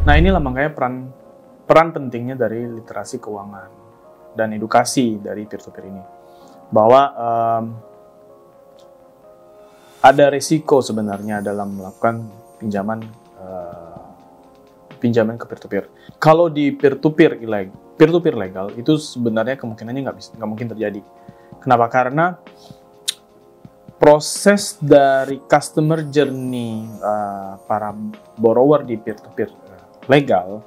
Nah, inilah makanya peran pentingnya dari literasi keuangan dan edukasi dari peer-to-peer ini. Bahwa ada risiko sebenarnya dalam melakukan pinjaman ke peer-to-peer. Kalau di peer-to-peer legal itu sebenarnya kemungkinannya nggak mungkin terjadi. Kenapa? Karena proses dari customer journey para borrower di peer-to-peer legal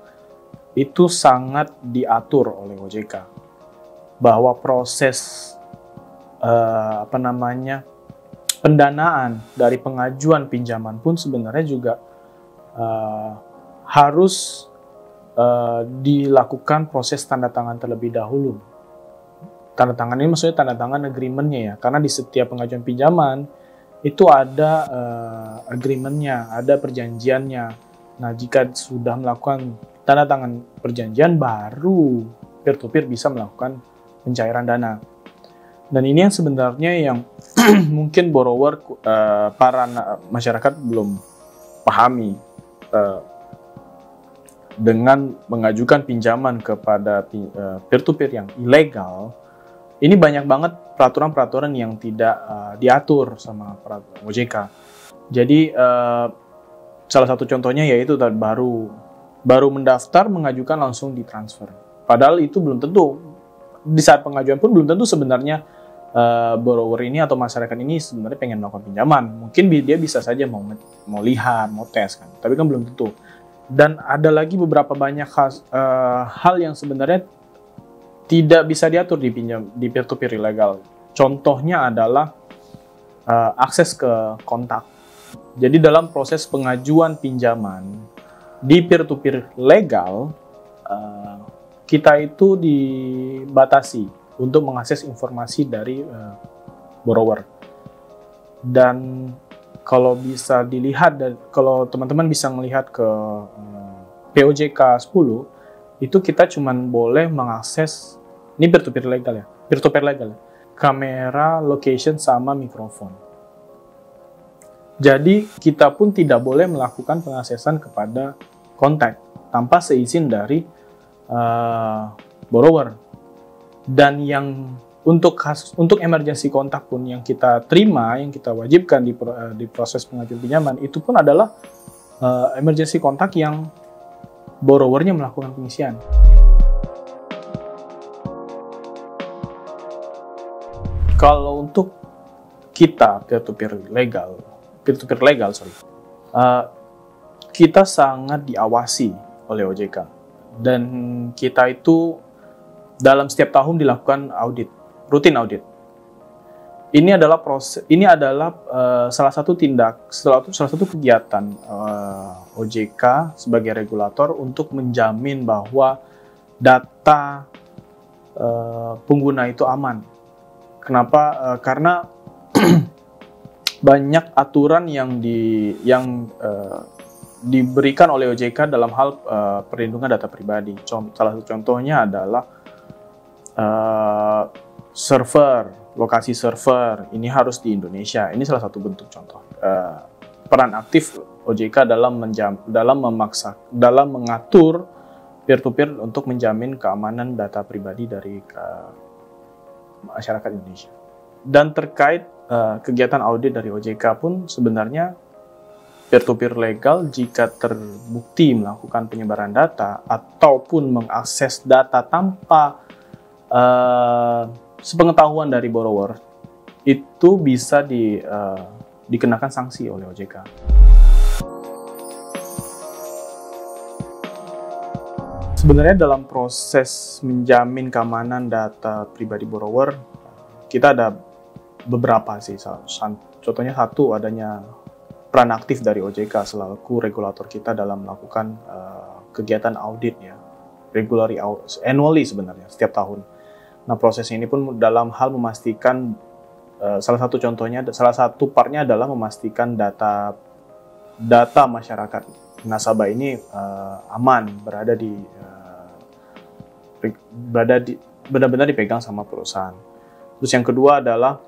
itu sangat diatur oleh OJK, bahwa proses pendanaan dari pengajuan pinjaman pun sebenarnya juga harus dilakukan proses tanda tangan terlebih dahulu. Tanda tangan ini maksudnya tanda tangan agreement-nya ya, karena di setiap pengajuan pinjaman itu ada agreement-nya, ada perjanjiannya. Nah, jika sudah melakukan tanda tangan perjanjian, baru peer-to-peer bisa melakukan pencairan dana. Dan ini yang sebenarnya yang mungkin borrower, para masyarakat belum pahami. Dengan mengajukan pinjaman kepada peer-to-peer yang ilegal, ini banyak banget peraturan-peraturan yang tidak diatur sama OJK. Jadi salah satu contohnya yaitu baru mendaftar, mengajukan langsung ditransfer. Padahal itu belum tentu, di saat pengajuan pun belum tentu sebenarnya borrower ini atau masyarakat ini sebenarnya pengen melakukan pinjaman. Mungkin dia bisa saja mau lihat, mau tes kan, tapi kan belum tentu. Dan ada lagi beberapa banyak hal yang sebenarnya tidak bisa diatur di peer-to-peer ilegal. Contohnya adalah akses ke kontak. Jadi dalam proses pengajuan pinjaman di peer-to-peer legal, kita itu dibatasi untuk mengakses informasi dari borrower. Dan kalau bisa dilihat, kalau teman-teman bisa melihat ke POJK 10, itu kita cuma boleh mengakses, ini peer-to-peer legal ya, kamera, location, sama mikrofon. Jadi kita pun tidak boleh melakukan pengaksesan kepada kontak tanpa seizin dari borrower. Dan yang untuk emergency kontak pun yang kita terima, yang kita wajibkan di proses pengajuan pinjaman, itu pun adalah emergency kontak yang borrowernya melakukan pengisian. Kalau untuk kita peer-to-peer legal, kita sangat diawasi oleh OJK, dan kita itu dalam setiap tahun dilakukan rutin audit. Ini adalah salah satu kegiatan OJK sebagai regulator untuk menjamin bahwa data pengguna itu aman. Kenapa? Karena banyak aturan yang diberikan oleh OJK dalam hal perlindungan data pribadi. Salah satu contohnya adalah lokasi server ini harus di Indonesia. Ini salah satu bentuk contoh peran aktif OJK dalam mengatur peer-to-peer untuk menjamin keamanan data pribadi dari masyarakat Indonesia. Dan terkait kegiatan audit dari OJK pun sebenarnya peer-to-peer legal jika terbukti melakukan penyebaran data ataupun mengakses data tanpa sepengetahuan dari borrower, itu bisa dikenakan sanksi oleh OJK. Sebenarnya dalam proses menjamin keamanan data pribadi borrower, kita ada beberapa sih. Contohnya satu, adanya peran aktif dari OJK selaku regulator kita dalam melakukan kegiatan audit ya, annually sebenarnya setiap tahun. Nah, proses ini pun dalam hal memastikan, salah satu partnya adalah memastikan data masyarakat nasabah ini aman, benar-benar dipegang sama perusahaan. Terus yang kedua adalah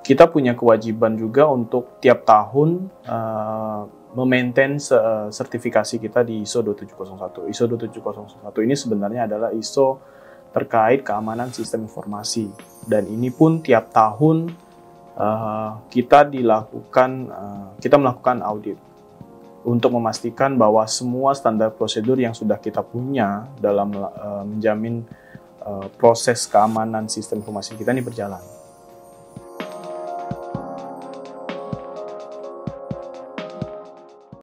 kita punya kewajiban juga untuk tiap tahun memaintain sertifikasi kita di ISO 2701. ISO 2701 ini sebenarnya adalah ISO terkait keamanan sistem informasi, dan ini pun tiap tahun kita melakukan audit untuk memastikan bahwa semua standar prosedur yang sudah kita punya dalam menjamin proses keamanan sistem informasi kita ini berjalan.